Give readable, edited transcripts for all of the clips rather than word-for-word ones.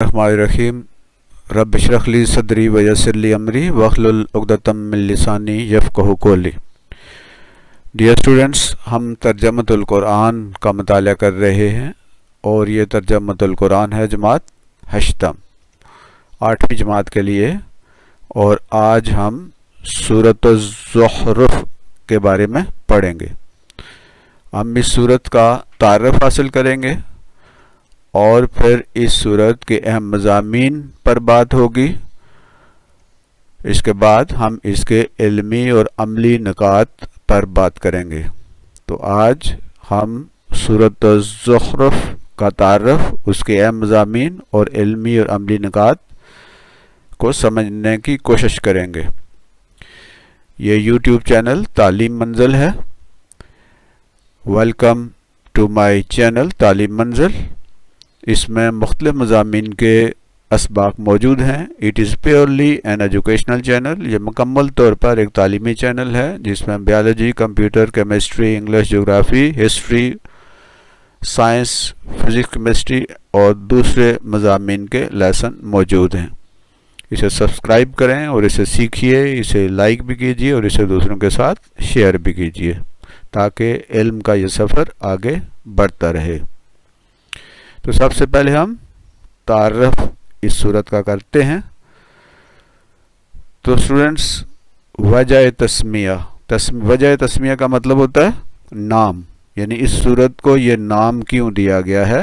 الرحیم رب اشرح لی صدری ویسر لی امری واحلل عقدۃ من لسانی یفقہوا قولی۔ ڈیئر اسٹوڈنٹس، ہم ترجمۃ القرآن کا مطالعہ کر رہے ہیں اور یہ ترجمۃ القرآن ہے جماعت ہشتم 8ویں جماعت کے لیے، اور آج ہم سورۃ الزخرف کے بارے میں پڑھیں گے۔ ہم اس سورت کا تعارف حاصل کریں گے اور پھر اس سورت کے اہم مضامین پر بات ہوگی۔ اس کے بعد ہم اس کے علمی اور عملی نکات پر بات کریں گے۔ تو آج ہم سورۃ الزخرف کا تعارف، اس کے اہم مضامین اور علمی اور عملی نکات کو سمجھنے کی کوشش کریں گے۔ یہ یوٹیوب چینل تعلیم منزل ہے۔ ویلکم ٹو مائی چینل تعلیم منزل۔ اس میں مختلف مضامین کے اسباق موجود ہیں۔ It is purely an educational channel. یہ مکمل طور پر ایک تعلیمی چینل ہے جس میں بیالوجی، کمپیوٹر، کیمسٹری، انگلش، جغرافی، ہسٹری، سائنس، فزکس، کیمسٹری اور دوسرے مضامین کے لیسن موجود ہیں۔ اسے سبسکرائب کریں اور اسے سیکھیے، اسے لائک بھی کیجیے اور اسے دوسروں کے ساتھ شیئر بھی کیجیے تاکہ علم کا یہ سفر آگے بڑھتا رہے۔ تو سب سے پہلے ہم تعارف اس صورت کا کرتے ہیں۔ تو اسٹوڈنٹس، وجہ تسمیہ کا مطلب ہوتا ہے نام، یعنی اس صورت کو یہ نام کیوں دیا گیا ہے۔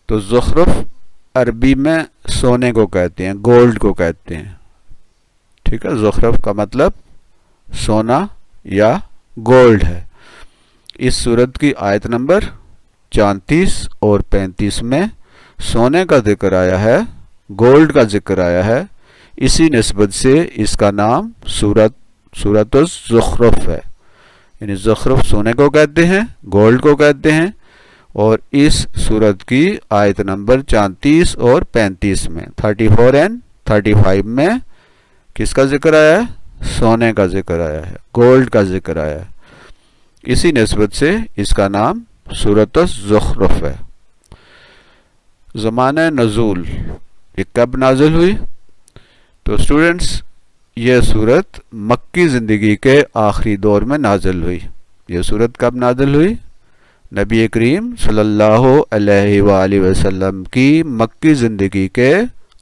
تو زخرف عربی میں سونے کو کہتے ہیں، گولڈ کو کہتے ہیں، ٹھیک ہے۔ زخرف کا مطلب سونا یا گولڈ ہے۔ اس صورت کی آیت نمبر 34 اور 35 میں سونے کا ذکر آیا ہے، گولڈ کا ذکر آیا ہے، اسی نسبت سے اس کا نام سورۃ الزخرف ہے۔ یعنی زخرف سونے کو کہتے ہیں، گولڈ کو کہتے ہیں، اور اس سورت کی آیت نمبر 34 اور 35 میں 34 اور 35 میں کس کا ذکر آیا ہے؟ سونے کا ذکر آیا ہے، گولڈ کا ذکر آیا ہے۔ اسی نسبت سے اس کا نام سورۃ الزخرف ہے۔ زمانہ نزول، یہ کب نازل ہوئی؟ تو اسٹوڈنٹس، یہ سورت مکی زندگی کے آخری دور میں نازل ہوئی۔ یہ سورت کب نازل ہوئی؟ نبی کریم صلی اللہ علیہ وآلہ وسلم کی مکی زندگی کے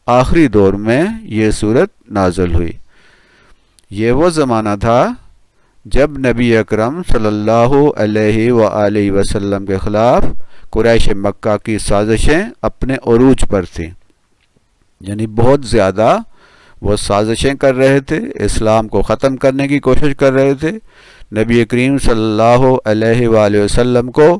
آخری دور میں یہ سورت نازل ہوئی۔ یہ وہ زمانہ تھا جب نبی اکرم صلی اللہ علیہ وآلہ وسلم کے خلاف قریش مکہ کی سازشیں اپنے عروج پر تھیں، یعنی بہت زیادہ وہ سازشیں کر رہے تھے، اسلام کو ختم کرنے کی کوشش کر رہے تھے، نبی کریم صلی اللہ علیہ وآلہ وسلم کو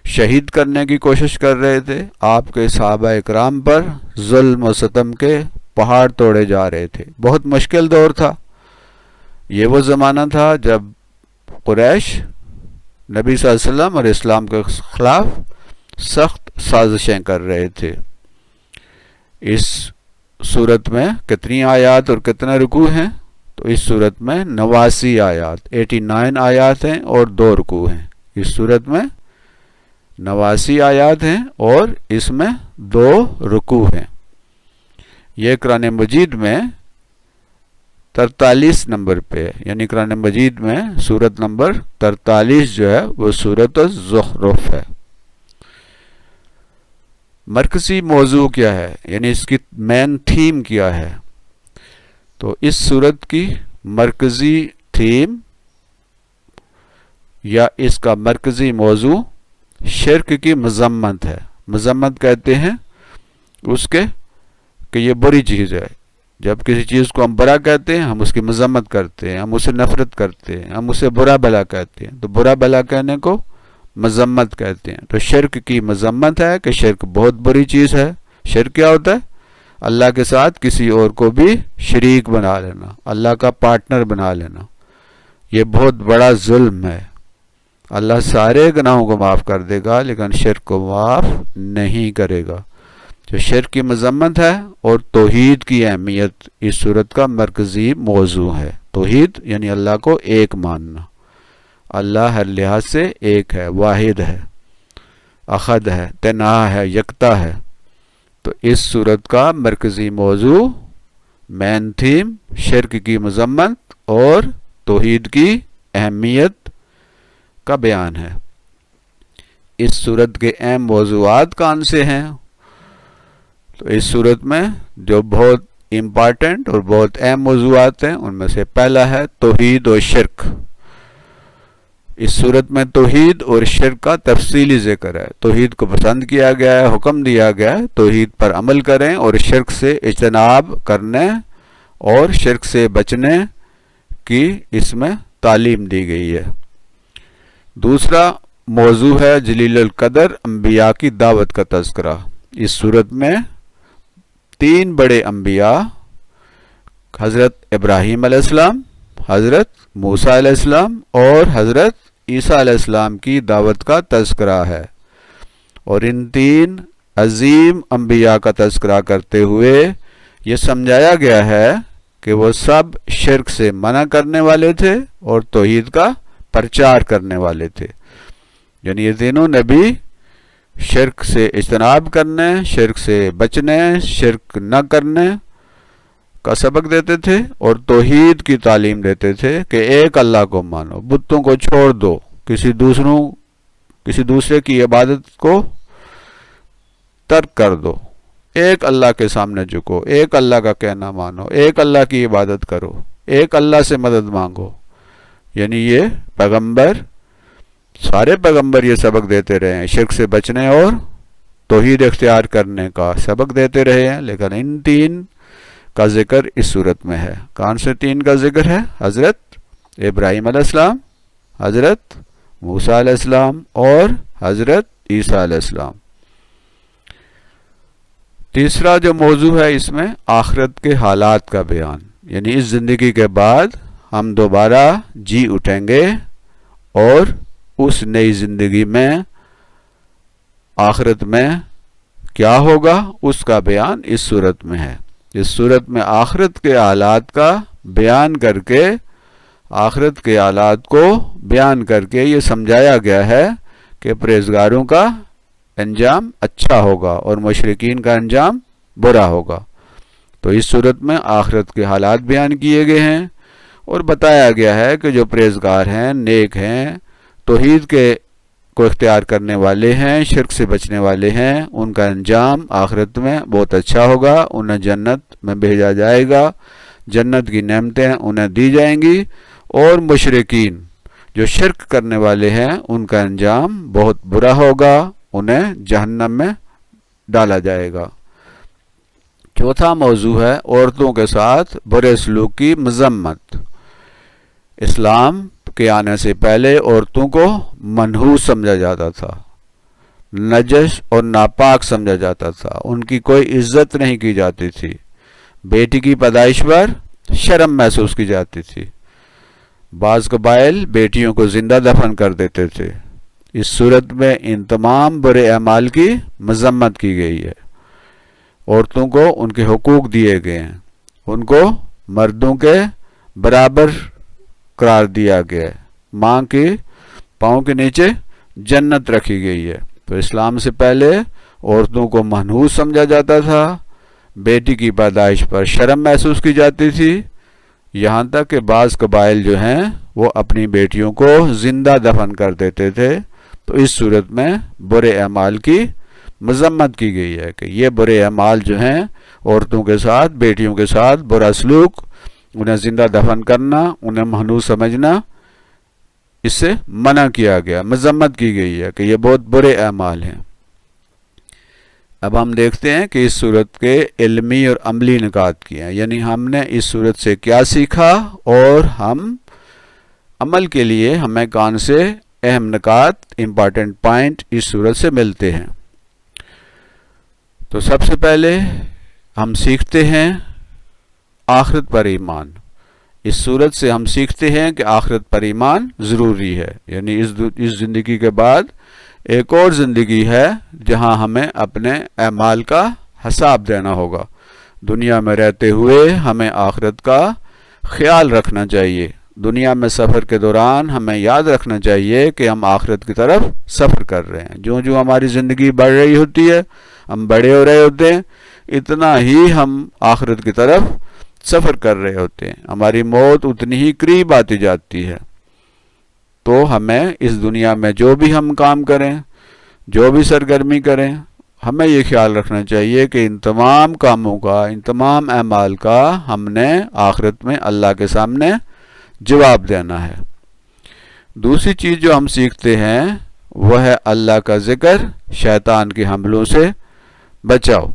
شہید کرنے کی کوشش کر رہے تھے، آپ کے صحابہ اکرام پر ظلم و ستم کے پہاڑ توڑے جا رہے تھے۔ بہت مشکل دور تھا۔ یہ وہ زمانہ تھا جب قریش نبی صلی اللہ علیہ وسلم اور اسلام کے خلاف سخت سازشیں کر رہے تھے۔ اس صورت میں کتنی آیات اور کتنے رکوع ہیں؟ تو اس صورت میں 89 آیات 89 آیات ہیں اور 2 رکوع ہیں۔ اس صورت میں 89 آیات ہیں اور اس میں 2 رکوع ہیں۔ یہ قرآن مجید میں 43 نمبر پہ ہے، یعنی قرآن مجید میں سورت نمبر 43 جو ہے وہ سورۃ الزخرف ہے۔ مرکزی موضوع کیا ہے، یعنی اس کی مین تھیم کیا ہے؟ تو اس سورت کی مرکزی تھیم یا اس کا مرکزی موضوع شرک کی مذمت ہے۔ مذمت کہتے ہیں اس کے کہ یہ بری چیز ہے۔ جب کسی چیز کو ہم برا کہتے ہیں، ہم اس کی مذمت کرتے ہیں، ہم اسے نفرت کرتے ہیں، ہم اسے برا بھلا کہتے ہیں، تو برا بھلا کہنے کو مذمت کہتے ہیں۔ تو شرک کی مذمت ہے کہ شرک بہت بری چیز ہے۔ شرک کیا ہوتا ہے؟ اللہ کے ساتھ کسی اور کو بھی شریک بنا لینا، اللہ کا پارٹنر بنا لینا۔ یہ بہت بڑا ظلم ہے۔ اللہ سارے گناہوں کو معاف کر دے گا لیکن شرک کو معاف نہیں کرے گا۔ جو شرک کی مذمت ہے اور توحید کی اہمیت اس صورت کا مرکزی موضوع ہے۔ توحید یعنی اللہ کو ایک ماننا۔ اللہ ہر لحاظ سے ایک ہے، واحد ہے، احد ہے، تنہا ہے، یکتا ہے۔ تو اس صورت کا مرکزی موضوع، مین تھیم، شرک کی مذمت اور توحید کی اہمیت کا بیان ہے۔ اس صورت کے اہم موضوعات کون سے ہیں؟ تو اس صورت میں جو بہت امپارٹنٹ اور بہت اہم موضوعات ہیں ان میں سے پہلا ہے توحید اور شرک۔ اس صورت میں توحید اور شرک کا تفصیلی ذکر ہے۔ توحید کو پسند کیا گیا ہے، حکم دیا گیا ہے توحید پر عمل کریں اور شرک سے اجتناب کرنے اور شرک سے بچنے کی اس میں تعلیم دی گئی ہے۔ دوسرا موضوع ہے جلیل القدر انبیاء کی دعوت کا تذکرہ۔ اس صورت میں 3 بڑے انبیاء، حضرت ابراہیم علیہ السلام، حضرت موسیٰ علیہ السلام اور حضرت عیسیٰ علیہ السلام کی دعوت کا تذکرہ ہے، اور ان 3 عظیم انبیاء کا تذکرہ کرتے ہوئے یہ سمجھایا گیا ہے کہ وہ سب شرک سے منع کرنے والے تھے اور توحید کا پرچار کرنے والے تھے۔ یعنی یہ تینوں نبی شرک سے اجتناب کرنے، شرک سے بچنے، شرک نہ کرنے کا سبق دیتے تھے اور توحید کی تعلیم دیتے تھے کہ ایک اللہ کو مانو، بتوں کو چھوڑ دو، کسی دوسرے کی عبادت کو ترک کر دو، ایک اللہ کے سامنے جھکو، ایک اللہ کا کہنا مانو، ایک اللہ کی عبادت کرو، ایک اللہ سے مدد مانگو۔ یعنی یہ پیغمبر، سارے پیغمبر یہ سبق دیتے رہے ہیں، شرک سے بچنے اور توحید اختیار کرنے کا سبق دیتے رہے ہیں، لیکن ان 3 کا ذکر اس صورت میں ہے۔ کون سے 3 کا ذکر ہے؟ حضرت ابراہیم علیہ السلام، حضرت موسیٰ علیہ السلام اور حضرت عیسیٰ علیہ السلام۔ تیسرا جو موضوع ہے اس میں آخرت کے حالات کا بیان، یعنی اس زندگی کے بعد ہم دوبارہ جی اٹھیں گے اور اس نئی زندگی میں آخرت میں کیا ہوگا اس کا بیان اس صورت میں ہے۔ اس صورت میں آخرت کے حالات کا بیان کر کے، آخرت کے حالات کو بیان کر کے یہ سمجھایا گیا ہے کہ پرہیزگاروں کا انجام اچھا ہوگا اور مشرکین کا انجام برا ہوگا۔ تو اس صورت میں آخرت کے حالات بیان کیے گئے ہیں اور بتایا گیا ہے کہ جو پرہیزگار ہیں، نیک ہیں، توحید کو اختیار کرنے والے ہیں، شرک سے بچنے والے ہیں، ان کا انجام آخرت میں بہت اچھا ہوگا، انہیں جنت میں بھیجا جائے گا، جنت کی نعمتیں انہیں دی جائیں گی، اور مشرکین جو شرک کرنے والے ہیں ان کا انجام بہت برا ہوگا، انہیں جہنم میں ڈالا جائے گا۔ چوتھا موضوع ہے عورتوں کے ساتھ برے سلوک کی مذمت۔ اسلام کے آنے سے پہلے عورتوں کو منحوس سمجھا جاتا تھا، نجس اور ناپاک سمجھا جاتا تھا، ان کی کوئی عزت نہیں کی جاتی تھی، بیٹی کی پیدائش پر شرم محسوس کی جاتی تھی، بعض قبائل بیٹیوں کو زندہ دفن کر دیتے تھے۔ اس صورت میں ان تمام برے اعمال کی مذمت کی گئی ہے۔ عورتوں کو ان کے حقوق دیے گئے ہیں، ان کو مردوں کے برابر قرار دیا گیا ہے، ماں کے پاؤں کے نیچے جنت رکھی گئی ہے۔ تو اسلام سے پہلے عورتوں کو منحوس سمجھا جاتا تھا، بیٹی کی پیدائش پر شرم محسوس کی جاتی تھی، یہاں تک کہ بعض قبائل جو ہیں وہ اپنی بیٹیوں کو زندہ دفن کر دیتے تھے۔ تو اس صورت میں برے اعمال کی مذمت کی گئی ہے کہ یہ برے اعمال جو ہیں، عورتوں کے ساتھ، بیٹیوں کے ساتھ برا سلوک، انہیں زندہ دفن کرنا، انہیں منحوس سمجھنا، اس سے منع کیا گیا، مذمت کی گئی ہے کہ یہ بہت برے اعمال ہیں۔ اب ہم دیکھتے ہیں کہ اس صورت کے علمی اور عملی نکات کیا ہیں، یعنی ہم نے اس صورت سے کیا سیکھا اور ہم عمل کے لیے ہمیں کون سے اہم نکات، امپارٹنٹ پوائنٹ اس صورت سے ملتے ہیں۔ تو سب سے پہلے ہم سیکھتے ہیں آخرت پر ایمان۔ اس صورت سے ہم سیکھتے ہیں کہ آخرت پر ایمان ضروری ہے، یعنی اس زندگی کے بعد ایک اور زندگی ہے جہاں ہمیں اپنے اعمال کا حساب دینا ہوگا۔ دنیا میں رہتے ہوئے ہمیں آخرت کا خیال رکھنا چاہیے، دنیا میں سفر کے دوران ہمیں یاد رکھنا چاہیے کہ ہم آخرت کی طرف سفر کر رہے ہیں۔ جو ہماری زندگی بڑھ رہی ہوتی ہے ہم بڑے ہو رہے ہوتے ہیں اتنا ہی ہم آخرت کی طرف سفر کر رہے ہوتے ہیں، ہماری موت اتنی ہی قریب آتی جاتی ہے۔ تو ہمیں اس دنیا میں جو بھی ہم کام کریں، جو بھی سرگرمی کریں، ہمیں یہ خیال رکھنا چاہیے کہ ان تمام کاموں کا، ان تمام اعمال کا ہم نے آخرت میں اللہ کے سامنے جواب دینا ہے۔ دوسری چیز جو ہم سیکھتے ہیں وہ ہے اللہ کا ذکر، شیطان کے حملوں سے بچاؤ،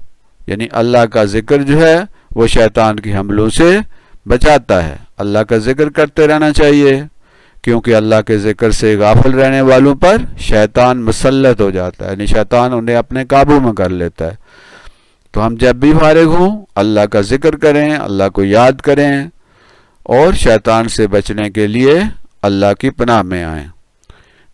یعنی اللہ کا ذکر جو ہے وہ شیطان کے حملوں سے بچاتا ہے۔ اللہ کا ذکر کرتے رہنا چاہیے، کیونکہ اللہ کے ذکر سے غافل رہنے والوں پر شیطان مسلط ہو جاتا ہے، یعنی شیطان انہیں اپنے قابو میں کر لیتا ہے۔ تو ہم جب بھی فارغ ہوں اللہ کا ذکر کریں، اللہ کو یاد کریں، اور شیطان سے بچنے کے لیے اللہ کی پناہ میں آئیں۔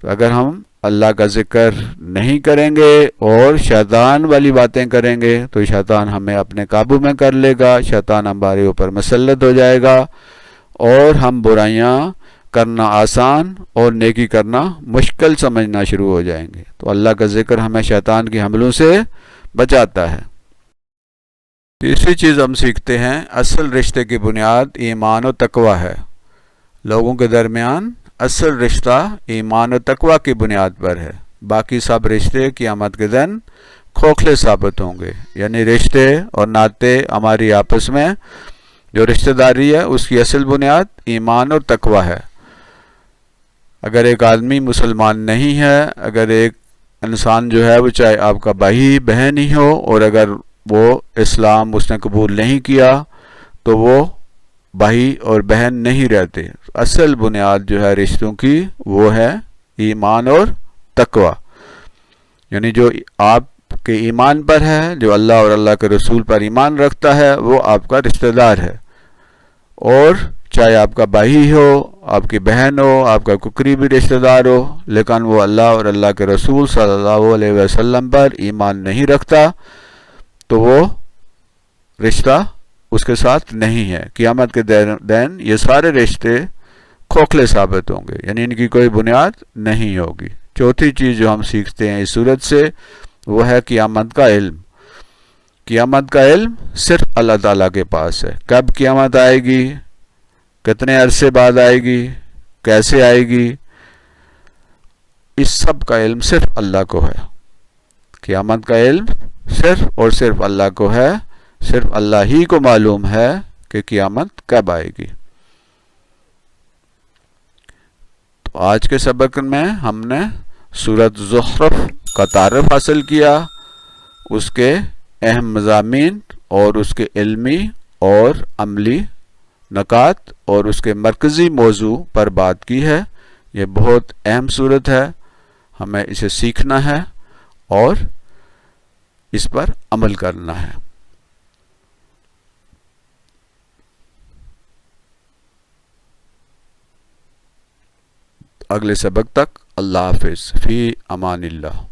تو اگر ہم اللہ کا ذکر نہیں کریں گے اور شیطان والی باتیں کریں گے تو شیطان ہمیں اپنے قابو میں کر لے گا، شیطان ہمارے اوپر مسلط ہو جائے گا، اور ہم برائیاں کرنا آسان اور نیکی کرنا مشکل سمجھنا شروع ہو جائیں گے۔ تو اللہ کا ذکر ہمیں شیطان کے حملوں سے بچاتا ہے۔ تیسری چیز ہم سیکھتے ہیں، اصل رشتے کی بنیاد ایمان و تقوی ہے۔ لوگوں کے درمیان اصل رشتہ ایمان و تقوی کی بنیاد پر ہے، باقی سب رشتے قیامت کے دن کھوکھلے ثابت ہوں گے۔ یعنی رشتے اور ناطے ہماری آپس میں جو رشتہ داری ہے اس کی اصل بنیاد ایمان اور تقوی ہے۔ اگر ایک آدمی مسلمان نہیں ہے، اگر ایک انسان جو ہے وہ چاہے آپ کا بھائی بہن ہی ہو، اور اگر وہ اسلام اس نے قبول نہیں کیا تو وہ بھائی اور بہن نہیں رہتے۔ اصل بنیاد جو ہے رشتوں کی وہ ہے ایمان اور تقوی، یعنی جو آپ کے ایمان پر ہے، جو اللہ اور اللہ کے رسول پر ایمان رکھتا ہے وہ آپ کا رشتہ دار ہے، اور چاہے آپ کا بھائی ہو، آپ کی بہن ہو، آپ کا کوئی قریبی رشتہ دار ہو، لیکن وہ اللہ اور اللہ کے رسول صلی اللہ علیہ وسلم پر ایمان نہیں رکھتا تو وہ رشتہ اس کے ساتھ نہیں ہے۔ قیامت کے دن یہ سارے رشتے کھوکھلے ثابت ہوں گے، یعنی ان کی کوئی بنیاد نہیں ہوگی۔ چوتھی چیز جو ہم سیکھتے ہیں اس صورت سے وہ ہے قیامت کا علم۔ قیامت کا علم صرف اللہ تعالیٰ کے پاس ہے۔ کب قیامت آئے گی، کتنے عرصے بعد آئے گی، کیسے آئے گی، اس سب کا علم صرف اللہ کو ہے۔ قیامت کا علم صرف اور صرف اللہ کو ہے، صرف اللہ ہی کو معلوم ہے کہ قیامت کب آئے گی۔ تو آج کے سبق میں ہم نے سورۃ زخرف کا تعارف حاصل کیا، اس کے اہم مضامین اور اس کے علمی اور عملی نکات اور اس کے مرکزی موضوع پر بات کی ہے۔ یہ بہت اہم سورت ہے، ہمیں اسے سیکھنا ہے اور اس پر عمل کرنا ہے۔ اگلے سبق تک اللہ حافظ، فی امان اللہ۔